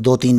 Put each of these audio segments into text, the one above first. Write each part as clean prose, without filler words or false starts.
2 3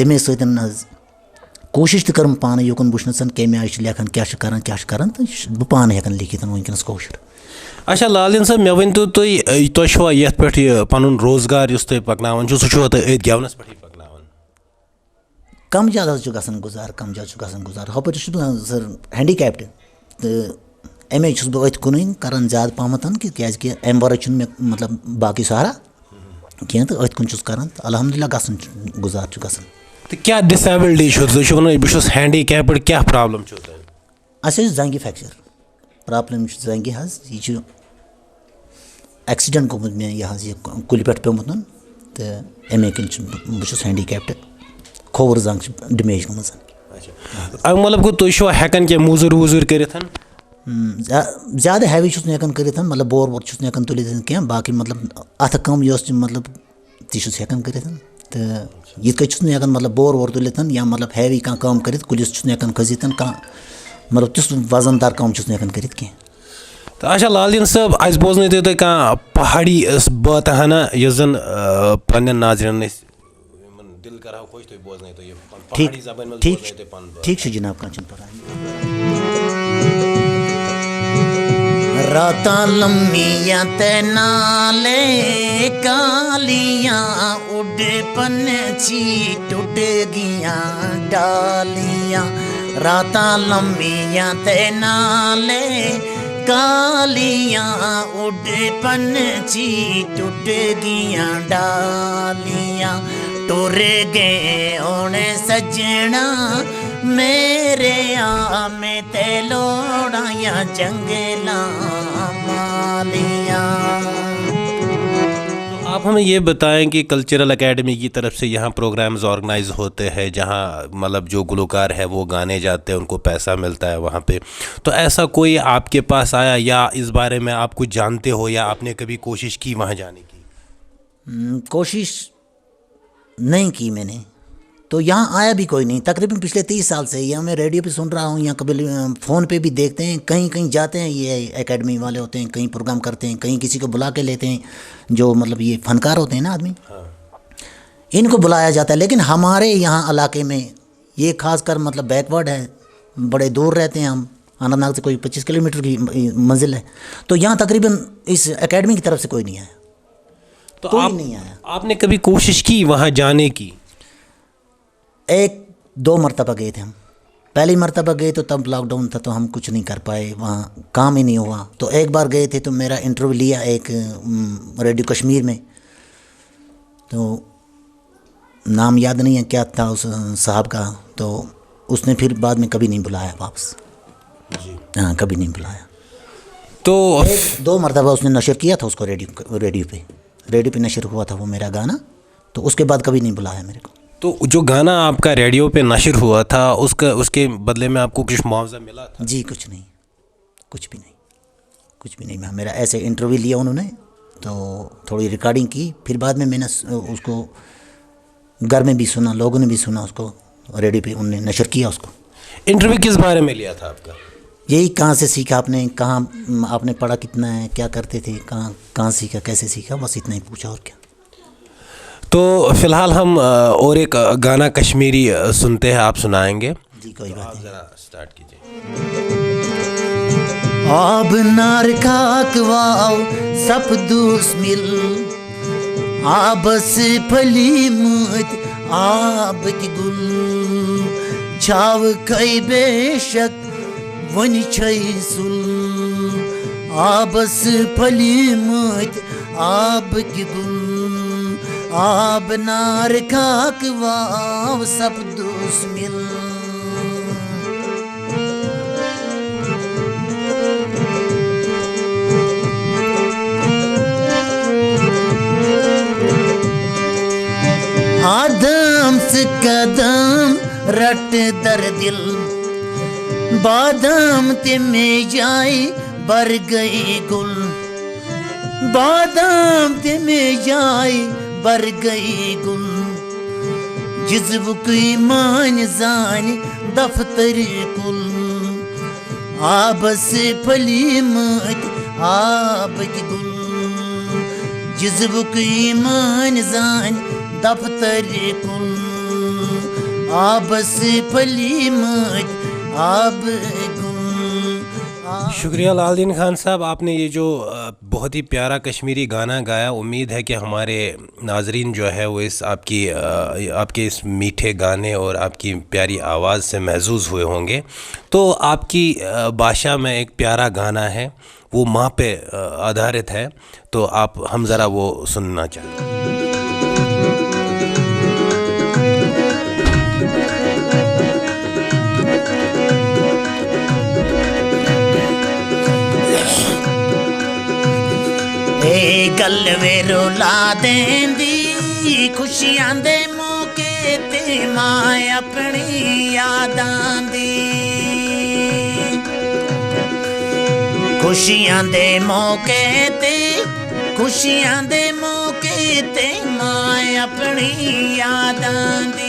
تمے سۭتۍ حظ کوٗشِش تہِ کٔرٕم پانہٕ یوکُن وٕچھنَس کَمہِ آیہِ چھِ لیکھان کیٛاہ چھِ کَران تہٕ یہِ چھُس بہٕ پانہٕ ہٮ۪کان لیکھِتھ وٕنکٮ۪نَس کٲشُر. اچھا لالدیٖن صٲب مےٚ ؤنۍتو تُہۍ چھُوا یَتھ پٮ۪ٹھ یہِ پَنُن روزگار یُس تُہۍ پَکناوان چھُو سُہ چھُوا تُہۍ أتھۍ گٮ۪ونَس پٮ۪ٹھٕے پَکناوان؟ کَم زیادٕ حظ چھُ گژھان گُزار ہُپٲرۍ چھُس بہٕ سر ہینڈِکیپٹہٕ تہٕ اَمے چھُس بہٕ أتھۍ کُنُے کَران زیادٕ پَہمَتھ کیٛازِکہِ اَمہِ وَرٲے چھُنہٕ مےٚ مطلب باقٕے سہارا کینٛہہ تہٕ أتھۍ کُن چھُس کَران تہٕ الحمدُاللہ گُزار چھُ گژھان. تہٕ کیٛاہ ڈِسایبلٹی چھُو تُہۍ چھُو وَنان بہٕ چھُس ہینڈِکیپٕڈ کیٛاہ پرٛابلِم چھُو تۄہہِ؟ اَسہِ حظ چھِ زنٛگہِ فریکچَر پرٛابلِم چھِ زنٛگہِ حظ یہِ چھُ ایٚکسِڈَنٛٹ گوٚمُت مےٚ یہِ حظ یہِ کُلہِ پٮ۪ٹھ پیوٚمُت تہٕ اَمے کِنۍ چھُس بہٕ چھُس ہینڈِکیپٹہٕ کھووُر زنٛگ چھِ ڈِمیج گٔمٕژ. اَمیُک مطلب گوٚو تُہۍ چھُوا ہٮ۪کان کینٛہہ موزوٗرۍ ووزوٗرۍ کٔرِتھ؟ زیادٕ ہیوی چھُس نہٕ ہٮ۪کان کٔرِتھ مطلب بور وور چھُس نہٕ ہٮ۪کان تُلِتھ کینٛہہ باقٕے مطلب اَتھٕ کٲم یۄس چھِ مطلب تہِ چھُس ہٮ۪کان کٔرِتھ تہٕ یِتھ کٔنۍ چھُس نہٕ ہٮ۪کان مطلب بور وور تُلِتھ یا مطلب ہیوی کانٛہہ کٲم کٔرِتھ کُلِس چھُس نہٕ ہٮ۪کان کھٔسِتھ کانٛہہ مطلب تِژھ وزن دار کٲم چھُس نہٕ ہٮ۪کان کٔرِتھ کینٛہہ. تہٕ اچھا لالدیٖن صٲب اَسہِ بوزنٲیتو تُہۍ کانٛہہ پہاڑی باتہ ہنا یۄس زَن پنٛنٮ۪ن ناظریٖنَن أسۍ یِمن دِل کَرہو خۄش تُہۍ بوزنٲیتو یہِ پہاڑی زبانہِ منٛز بوزنٲیتو تُہۍ پَنُن. ٹھیٖک چھُ جِناب کانٛہہ چھُنہٕ پَرواے. راتاں لمبیاں تے نالے کالیاں اُڈ پنچھی ٹوٹ گیاں ڈالیاں راتاں لمبیاں تے نالے کالیاں اُڈ پنچھی ٹوٹ گیاں ڈالیاں ٹر گئے ہونے سجنا میرے میں تے لوڑاں جنگلاں مالیاں. آپ ہمیں یہ بتائیں کہ کلچرل اکیڈمی کی طرف سے یہاں پروگرامز آرگنائز ہوتے ہیں جہاں مطلب جو گلوکار ہے وہ گانے جاتے ہیں ان کو پیسہ ملتا ہے وہاں پہ، تو ایسا کوئی آپ کے پاس آیا یا اس بارے میں آپ کچھ جانتے ہو یا آپ نے کبھی کوشش کی وہاں جانے کی؟ کوشش نہیں کی میں نے تو یہاں آیا بھی کوئی نہیں. تقریباً پچھلے 30 سال سے یا میں ریڈیو پہ سن رہا ہوں یا کبھی فون پہ بھی دیکھتے ہیں کہیں کہیں جاتے ہیں یہ اکیڈمی والے ہوتے ہیں کہیں پروگرام کرتے ہیں کہیں کسی کو بلا کے لیتے ہیں جو مطلب یہ فنکار ہوتے ہیں نا آدمی ان کو بلایا جاتا ہے. لیکن ہمارے یہاں علاقے میں یہ خاص کر مطلب بیک ورڈ ہے بڑے دور رہتے ہیں ہم اننت ناگ سے کوئی 25 کلومیٹر کی منزل ہے تو یہاں تقریباً اس اکیڈمی کی طرف سے کوئی نہیں آیا. تو کوئی نہیں آیا. آپ نے کبھی کوشش کی وہاں جانے کی؟ 1-2 مرتبہ گئے تھے ہم. پہلی مرتبہ گئے تو تب لاک ڈاؤن تھا تو ہم کچھ نہیں کر پائے وہاں کام ہی نہیں ہوا. تو ایک بار گئے تھے تو میرا انٹرویو لیا ایک ریڈیو کشمیر میں تو نام یاد نہیں ہے کیا تھا اس صاحب کا تو اس نے پھر بعد میں کبھی نہیں بلایا واپس. جی ہاں کبھی نہیں بلایا. تو 1-2 مرتبہ اس نے نشر کیا تھا اس کو ریڈیو پہ نشر ہوا تھا وہ میرا گانا تو اس کے بعد کبھی نہیں بلایا میرے کو. تو جو گانا آپ کا ریڈیو پہ نشر ہوا تھا اس کے بدلے میں آپ کو کچھ معاوضہ ملا تھا؟ جی کچھ بھی نہیں. میرا ایسے انٹرویو لیا انہوں نے تو تھوڑی ریکارڈنگ کی پھر بعد میں نے اس کو گھر میں بھی سنا لوگوں نے بھی سنا اس کو ریڈیو پہ انہوں نے نشر کیا اس کو. انٹرویو کس بارے میں لیا تھا آپ کا؟ یہی کہاں سے سیکھا آپ نے کہاں آپ نے پڑھا کتنا ہے کیا کرتے تھے کہاں سیکھا کیسے سیکھا بس اتنا ہی پوچھا اور کیا. تو فی الحال ہم اور ایک گانا کشمیری سنتے ہیں آپ سنائیں گے؟ جی کوئی بات نہیں. ذرا سٹارٹ کیجیے. آب نار کھاک واو سپ دوس مل آبس پھلی مت آب کی گل چھاو کئی بے شک ون چھئی سل آبس پھلی مت آب کی گل آب نار کھاک واو سپ دوس مل. آدم سے قدم رٹ در دل بادام تے میں جائی بر گئی گل بادام تے میں جائی بر گئی گل جذب کی مان زان دفتر کل آبس پھلی مت آب کی گل جذب کی مان زان دفتر کل آب سے پھلی مجھ آب گن. شکریہ لال دین خان صاحب، آپ نے یہ جو بہت ہی پیارا کشمیری گانا گایا. امید ہے کہ ہمارے ناظرین جو ہے وہ اس آپ کے اس میٹھے گانے اور آپ کی پیاری آواز سے محظوظ ہوئے ہوں گے. تو آپ کی بھاشا میں ایک پیارا گانا ہے، وہ ماں پہ آدھارت ہے، تو ہم ذرا وہ سننا چاہتے ہیں. گل وے رولا دیندی خوشیاں دے موقع تے ماں اپنی یاداں دی. خوشیاں دے موقع تے خوشیاں دے موقع تے ماں اپنی یاداں دی.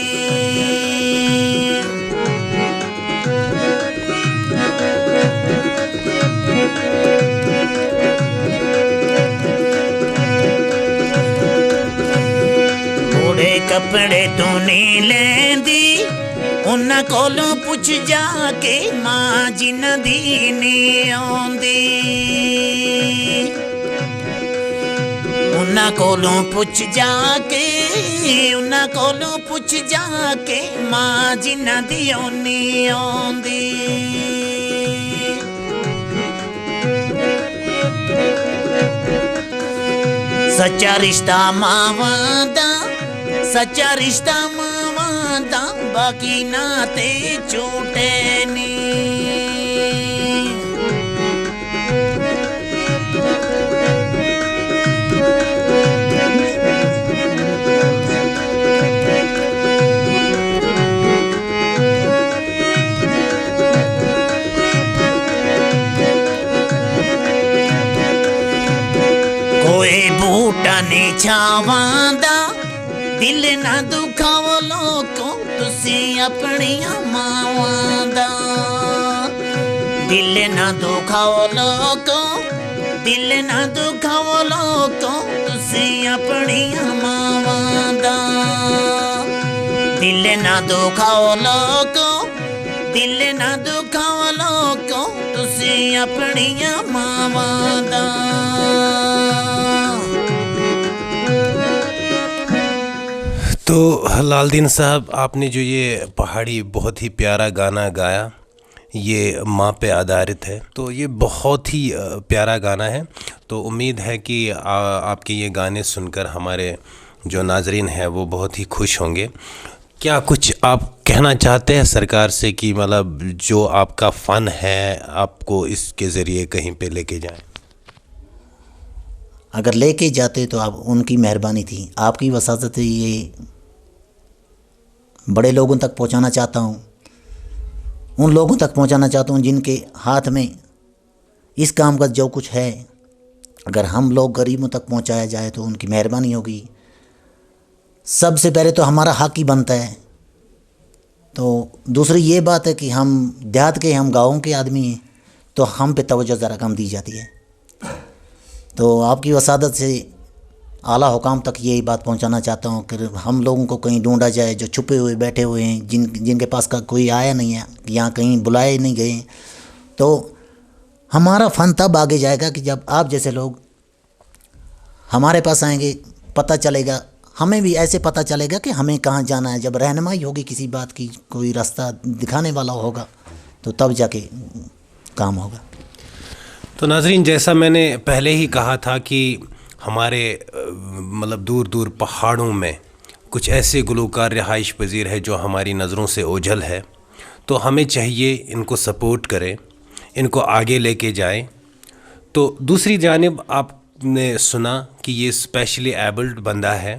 کپڑے تو نہیں لیندی انہاں کولوں پوچھ جا کے ماں جنہاں دی نہیں آندی. انہاں کولوں پوچھ جا کے انہاں کولوں پوچھ جا کے ماں جنہاں دی نہیں آندی. سچا رشتہ ماواں دا سچا رشتہ ماواں دا باقی ناتے جھوٹے نہیں. کوئی بوٹا نہیں چھاواں دا دل نہ دکھاؤ لوکوں تسی اپنی ماواں دا. دل نہ دکھاؤ لوکوں دل نہ دکھاؤ لوکوں تسی اپنی ماواں دا. دل نہ دکھاؤ لوکوں دل نہ دکھاؤ لوکوں تسی اپنی ماواں دا. تو لال دین صاحب، آپ نے جو یہ پہاڑی بہت ہی پیارا گانا گایا، یہ ماں پہ آدھارت ہے، تو یہ بہت ہی پیارا گانا ہے. تو امید ہے کہ آپ کے یہ گانے سن کر ہمارے جو ناظرین ہیں وہ بہت ہی خوش ہوں گے. کیا کچھ آپ کہنا چاہتے ہیں سرکار سے کہ مطلب جو آپ کا فن ہے آپ کو اس کے ذریعے کہیں پہ لے کے جائیں؟ اگر لے کے جاتے تو آپ ان کی مہربانی تھی. آپ کی وساطت یہ بڑے لوگوں تک پہنچانا چاہتا ہوں. ان لوگوں تک پہنچانا چاہتا ہوں جن کے ہاتھ میں اس کام کا جو کچھ ہے. اگر ہم لوگ غریبوں تک پہنچایا جائے تو ان کی مہربانی ہوگی. سب سے پہلے تو ہمارا حق ہی بنتا ہے. تو دوسری یہ بات ہے کہ ہم دیہات کے ہم گاؤں کے آدمی ہیں تو ہم پہ توجہ ذرا کم دی جاتی ہے. تو آپ کی وسادت سے اعلیٰ حکام تک یہی بات پہنچانا چاہتا ہوں کہ ہم لوگوں کو کہیں ڈھونڈا جائے جو چھپے ہوئے بیٹھے ہوئے ہیں، جن کے پاس کا کوئی آیا نہیں ہے، یہاں کہیں بلائے نہیں گئے. تو ہمارا فن تب آگے جائے گا کہ جب آپ جیسے لوگ ہمارے پاس آئیں گے. پتہ چلے گا ہمیں بھی، ایسے پتہ چلے گا کہ ہمیں کہاں جانا ہے. جب رہنمائی ہوگی کسی بات کی، کوئی راستہ دکھانے والا ہوگا تو تب جا کے کام ہوگا. تو ناظرین، جیسا میں نے پہلے ہی کہا تھا کہ ہمارے مطلب دور دور پہاڑوں میں کچھ ایسے گلوکار رہائش پذیر ہے جو ہماری نظروں سے اوجھل ہے. تو ہمیں چاہیے ان کو سپورٹ کریں، ان کو آگے لے کے جائیں. تو دوسری جانب آپ نے سنا کہ یہ اسپیشلی ایبلڈ بندہ ہے.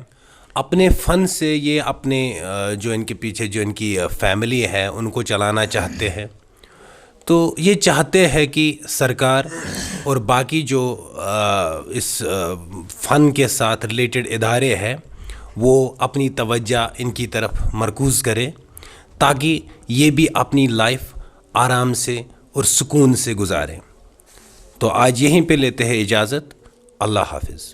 اپنے فن سے یہ اپنے جو ان کے پیچھے جو ان کی فیملی ہے ان کو چلانا چاہتے ہیں. تو یہ چاہتے ہیں کہ سرکار اور باقی جو اس فن کے ساتھ ریلیٹڈ ادارے ہیں وہ اپنی توجہ ان کی طرف مرکوز کریں تاکہ یہ بھی اپنی لائف آرام سے اور سکون سے گزاریں. تو آج یہیں پہ لیتے ہیں اجازت. اللہ حافظ.